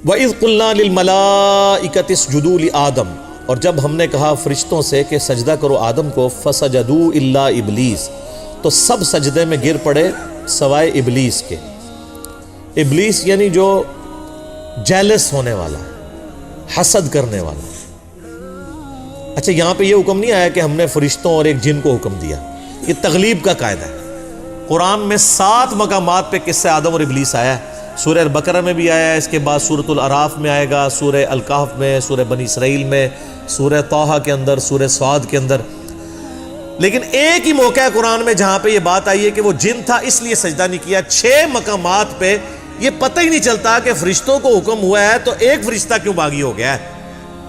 وَإِذْ قُلْنَا لِلْمَلَائِكَةِ اسْجُدُوا لِآدَمَ، اور جب ہم نے کہا فرشتوں سے کہ سجدہ کرو آدم کو، فَسَجَدُوا إِلَّا إِبْلِيسَ، تو سب سجدے میں گر پڑے سوائے ابلیس کے۔ ابلیس یعنی جو جیلس ہونے والا، حسد کرنے والا۔ اچھا، یہاں پہ یہ حکم نہیں آیا کہ ہم نے فرشتوں اور ایک جن کو حکم دیا، یہ تغلیب کا قاعدہ ہے۔ قرآن میں 7 مقامات پہ قصہ آدم اور ابلیس آیا ہے۔ سورہ البقرہ میں بھی آیا ہے، اس کے بعد سورۃ الاعراف میں آئے گا، سورہ الکہف میں، سورہ بنی اسرائیل میں، سورہ طٰہٰ کے اندر، سورہ صاد کے اندر۔ لیکن ایک ہی موقع ہے قرآن میں جہاں پہ یہ بات آئی ہے کہ وہ جن تھا اس لیے سجدہ نہیں کیا۔ 6 مقامات پہ یہ پتہ ہی نہیں چلتا کہ فرشتوں کو حکم ہوا ہے تو ایک فرشتہ کیوں باغی ہو گیا ہے،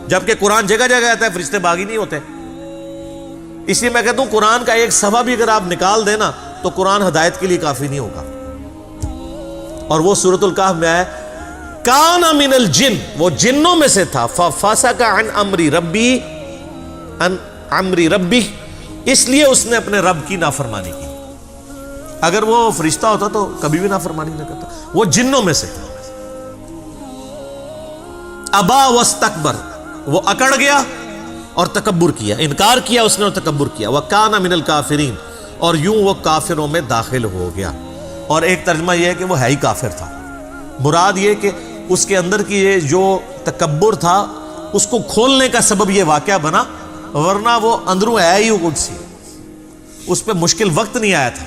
جبکہ قرآن جگہ جگہ آتا ہے فرشتے باغی نہیں ہوتے۔ اس لیے میں کہتا ہوں قرآن کا ایک صفحہ بھی اگر آپ نکال دیں نا تو قرآن ہدایت کے لیے کافی نہیں ہوگا۔ اور وہ سورۃ الکہف میں ہے کان من الجن، وہ جنوں میں سے تھا، ففسق عن امر ربی، اس لیے اس نے اپنے رب کی نافرمانی کی۔ اگر وہ فرشتہ ہوتا تو کبھی بھی نافرمانی نہ کرتا، وہ جنوں میں سے تھا۔ ابا واستکبر، وہ اکڑ گیا اور تکبر کیا، انکار کیا اس نے اور تکبر کیا۔ وکان من الکافرین، اور یوں وہ کافروں میں داخل ہو گیا۔ اور ایک ترجمہ یہ ہے کہ وہ ہے ہی کافر تھا، مراد یہ کہ اس کے اندر کی یہ جو تکبر تھا اس کو کھولنے کا سبب یہ واقعہ بنا، ورنہ وہ اندروں ہے ہی کچھ سی، اس پہ مشکل وقت نہیں آیا تھا۔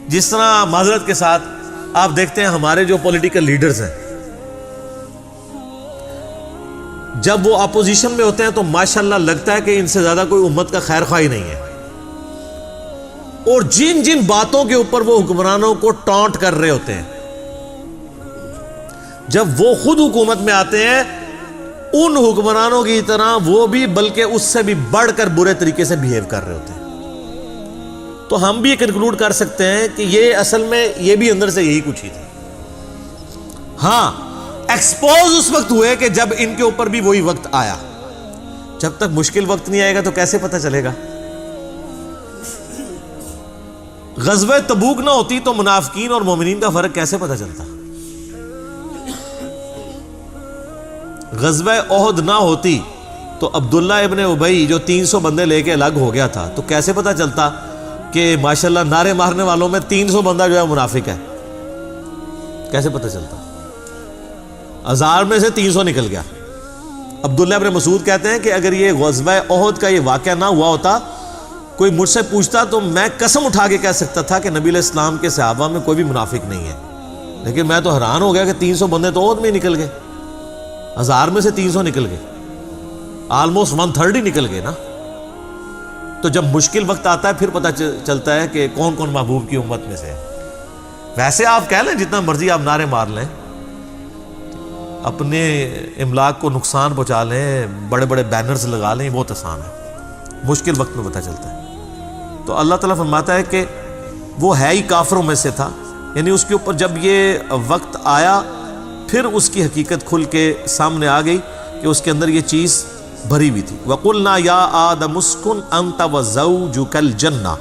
جس طرح معذرت کے ساتھ آپ دیکھتے ہیں ہمارے جو پولیٹیکل لیڈرز ہیں، جب وہ اپوزیشن میں ہوتے ہیں تو ماشاءاللہ لگتا ہے کہ ان سے زیادہ کوئی امت کا خیر خواہ نہیں ہے، اور جن جن باتوں کے اوپر وہ حکمرانوں کو ٹانٹ کر رہے ہوتے ہیں، جب وہ خود حکومت میں آتے ہیں ان حکمرانوں کی طرح وہ بھی بلکہ اس سے بھی بڑھ کر برے طریقے سے بیہیو کر رہے ہوتے ہیں۔ تو ہم بھی کنکلوڈ کر سکتے ہیں کہ یہ اصل میں یہ بھی اندر سے یہی کچھ ہی تھا۔ ہاں، ایکسپوز اس وقت ہوئے کہ جب ان کے اوپر بھی وہی وقت آیا، جب تک مشکل وقت نہیں آئے گا تو کیسے پتہ چلے گا؟ غزوہ تبوک نہ ہوتی تو منافقین اور مومنین کا فرق کیسے پتہ چلتا؟ غزوہ احد نہ ہوتی تو عبداللہ ابن ابی جو 300 بندے لے کے الگ ہو گیا تھا تو کیسے پتہ چلتا کہ ماشاءاللہ نعرے مارنے والوں میں 300 بندہ جو ہے منافق ہے؟ کیسے پتہ چلتا؟ 1000 میں سے 300 نکل گیا۔ عبداللہ ابن مسعود کہتے ہیں کہ اگر یہ غزوہ احد کا یہ واقعہ نہ ہوا ہوتا، کوئی مجھ سے پوچھتا تو میں قسم اٹھا کے کہہ سکتا تھا کہ نبی علیہ السلام کے صحابہ میں کوئی بھی منافق نہیں ہے، لیکن میں تو حیران ہو گیا کہ 300 بندے تو احد میں ہی نکل گئے، 1000 میں سے 300 نکل گئے، آلموسٹ 1/3 ہی نکل گئے نا۔ تو جب مشکل وقت آتا ہے پھر پتہ چلتا ہے کہ کون کون محبوب کی امت میں سے ہے۔ ویسے آپ کہہ لیں جتنا مرضی آپ نعرے مار لیں، اپنے املاک کو نقصان پہنچا لیں، بڑے بڑے بینرز لگا لیں، بہت آسان ہے، مشکل وقت میں پتہ چلتا ہے۔ تو اللہ تعالیٰ فرماتا ہے کہ وہ ہے ہی کافروں میں سے تھا، یعنی اس کے اوپر جب یہ وقت آیا پھر اس کی حقیقت کھل کے سامنے آ گئی کہ اس کے اندر یہ چیز بھری ہوئی تھی۔ وَقُلْنَا يَا آدَمُ اسْكُنْ أَنْتَ وَزَوْجُكَ الْجَنَّةَ،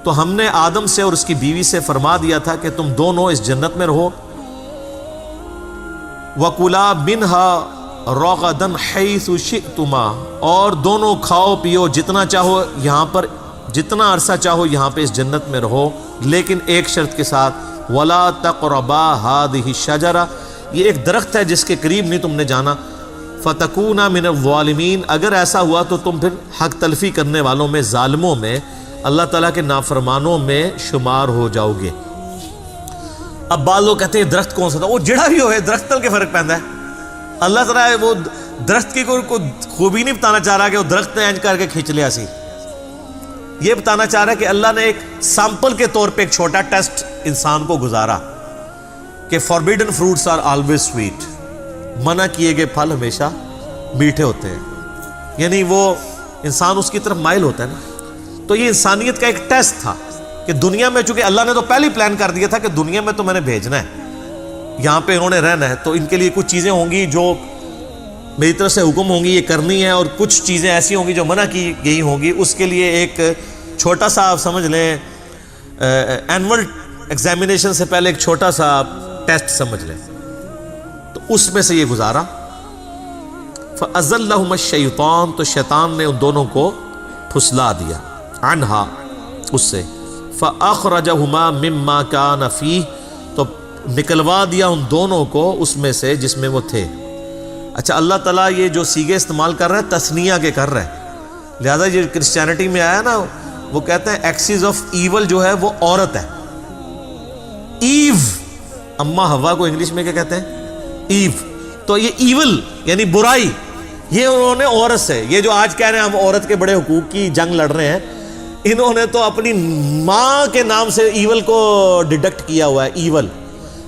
تو ہم نے آدم سے اور اس کی بیوی سے فرما دیا تھا کہ تم دونوں اس جنت میں رہو۔ وَكُلَا مِنْهَا رَغَدًا حَيْثُ شِئْتُمَا، اور دونوں کھاؤ پیو جتنا چاہو، یہاں پر جتنا عرصہ چاہو یہاں پہ اس جنت میں رہو، لیکن ایک شرط کے ساتھ، وَلَا تَقْرَبَا هَٰذِهِ الشَّجَرَةَ، یہ ایک درخت ہے جس کے قریب نہیں تم نے جانا، فَتَكُونَا مِنَ الظَّالِمِينَ، اگر ایسا ہوا تو تم پھر حق تلفی کرنے والوں میں، ظالموں میں، اللہ تعالیٰ کے نافرمانوں میں شمار ہو جاؤ گے۔ اب بعض لوگ کہتے ہیں درخت کون سا تھا؟ وہ جڑا بھی ہوئے درخت تل کے فرق پہنتا ہے۔ اللہ تعالیٰ وہ درخت کی کوئی خوبی نہیں بتانا چاہ رہا کہ وہ درخت نے اینج کر کے کھینچ لیا سی، یہ بتانا چاہ رہا ہے کہ اللہ نے ایک سیمپل کے طور پہ ایک چھوٹا ٹیسٹ انسان کو گزارا کہ forbidden fruits are always sweet, منع کیے گئے پھل ہمیشہ میٹھے ہوتے ہیں، یعنی وہ انسان اس کی طرف مائل ہوتا ہے نا۔ تو یہ انسانیت کا ایک ٹیسٹ تھا کہ دنیا میں، چونکہ اللہ نے تو پہلے ہی پلان کر دیا تھا کہ دنیا میں تو میں نے بھیجنا ہے، یہاں پہ انہوں نے رہنا ہے، تو ان کے لیے کچھ چیزیں ہوں گی جو میری طرف سے حکم ہوں گی یہ کرنی ہے، اور کچھ چیزیں ایسی ہوں گی جو منع کی گئی ہوں گی۔ اس کے لیے ایک چھوٹا سا آپ سمجھ لیں اینول ایگزامینیشن سے پہلے ایک چھوٹا سا ٹیسٹ سمجھ لیں، تو اس میں سے یہ گزارا. فَأَزَلَّهُمَا الشَّيْطَانُ تو شیطان نے ان دونوں کو پھسلا دیا عنہا اس سے. فَأَخْرَجَهُمَا مِمَّا كَانَ فِيهِ تو نکلوا دیا ان دونوں کو اس میں سے جس میں وہ تھے. اچھا اللہ تعالیٰ یہ جو سیغے استعمال کر رہا ہے تثنیہ کے کر رہا ہے، لہذا یہ کرسچینٹی میں آیا نا وہ کہتے ہیں ایکسس آف ایول جو ہے وہ عورت ہے. ایو اما ہوا کو انگلش میں کیا کہتے ہیں؟ ایو. تو یہ ایول یعنی برائی یہ انہوں نے عورت سے، یہ جو آج کہہ رہے ہیں ہم عورت کے بڑے حقوق کی جنگ لڑ رہے ہیں، انہوں نے تو اپنی ماں کے نام سے ایول کو ڈیڈکٹ کیا ہوا ہے ایول.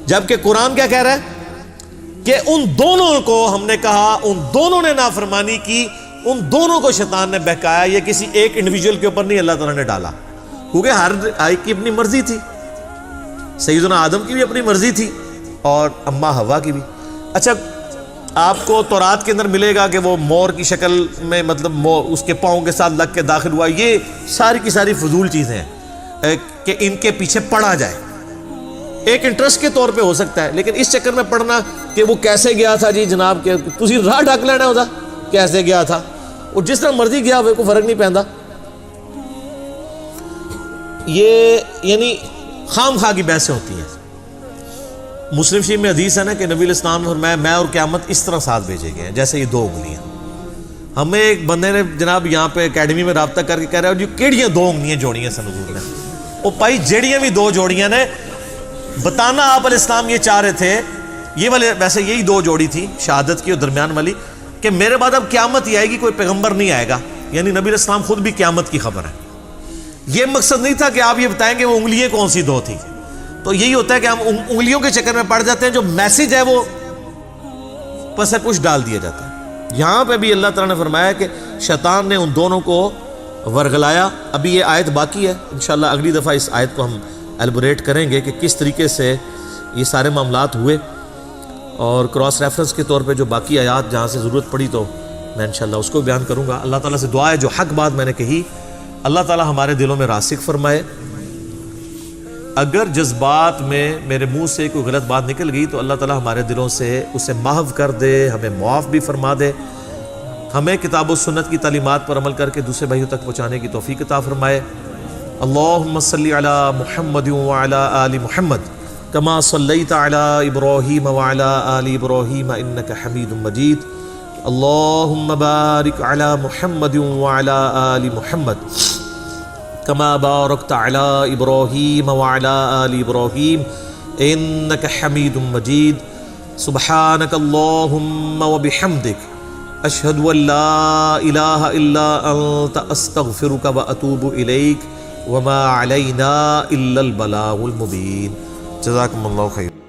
جبکہ قرآن کیا کہہ رہا ہے کہ ان دونوں کو ہم نے کہا ان دونوں نے نافرمانی کی، ان دونوں کو شیطان نے بہکایا. یہ کسی ایک انڈیویجول کے اوپر نہیں اللہ تعالیٰ نے ڈالا، کیونکہ ہر ایک کی اپنی مرضی تھی. سیدنا آدم کی بھی اپنی مرضی تھی اور اما ہوا کی بھی. اچھا آپ کو تورات کے اندر ملے گا کہ وہ مور کی شکل میں مطلب اس کے پاؤں کے ساتھ لگ کے داخل ہوا. یہ ساری کی ساری فضول چیزیں ہیں کہ ان کے پیچھے پڑھا جائے. ایک انٹرسٹ کے طور پہ ہو سکتا ہے، لیکن اس چکر میں پڑھنا کہ وہ کیسے گیا تھا جی جناب کہ تسی راہ ڈھک لینا ہوتا کیسے گیا تھا، وہ جس طرح مرضی گیا ہوئے کوئی فرق نہیں پہنتا. یہ یعنی خام خواہ کی بحثیں ہوتی ہیں. مسلم شریف میں حدیث ہے نا کہ نبی علیہ السلام نے فرمایا میں اور قیامت اس طرح ساتھ بھیجے گئے ہیں جیسے یہ 2 انگلیاں. ہمیں ایک بندے نے جناب یہاں پہ اکیڈمی میں رابطہ کر کے کہہ رہا ہے جی کیڑیاں 2 انگلیاں جوڑیاں سن حضور نے. وہ بھائی جیڑیاں بھی 2 جوڑیاں نے بتانا آپ علیہ السلام یہ چاہ رہے تھے، یہ والے ویسے یہی 2 جوڑی تھی شہادت کی اور درمیان والی، کہ میرے بعد اب قیامت ہی آئے گی، کوئی پیغمبر نہیں آئے گا. یعنی نبی علیہ السلام خود بھی قیامت کی خبر ہے. یہ مقصد نہیں تھا کہ آپ یہ بتائیں کہ وہ انگلیاں کون سی 2 تھی. تو یہی ہوتا ہے کہ ہم انگلیوں کے چکر میں پڑ جاتے ہیں، جو میسج ہے وہ پس پش ڈال دیا جاتا ہے. یہاں پہ بھی اللہ تعالیٰ نے فرمایا کہ شیطان نے ان دونوں کو ورگلایا. ابھی یہ آیت باقی ہے، انشاءاللہ اگلی دفعہ اس آیت کو ہم ایلبوریٹ کریں گے کہ کس طریقے سے یہ سارے معاملات ہوئے، اور کراس ریفرنس کے طور پہ جو باقی آیات جہاں سے ضرورت پڑی تو میں انشاءاللہ اس کو بیان کروں گا. اللہ تعالیٰ سے دعا ہے جو حق بات میں نے کہی اللہ تعالیٰ ہمارے دلوں میں راسخ فرمائے. اگر جذبات میں میرے منہ سے کوئی غلط بات نکل گئی تو اللہ تعالیٰ ہمارے دلوں سے اسے محو کر دے، ہمیں معاف بھی فرما دے، ہمیں کتاب و سنت کی تعلیمات پر عمل کر کے دوسرے بھائیوں تک پہنچانے کی توفیق عطا فرمائے. اللہم صلی علی محمد وعلی آل محمد کما صلیت علی ابراہیم وعلی آل ابراہیم انک حمید مجید. اللہم بارک علی محمد وعلی آل محمد کما بارکت علی ابراہیم وعلی آل ابراہیم انک حمید مجید. سبحانک اللہم وبحمدک اشہد ان لا الہ الا انت استغفرک واتوب الیک وما علینا الا البلاغ المبین. جزاکم اللہ خیر.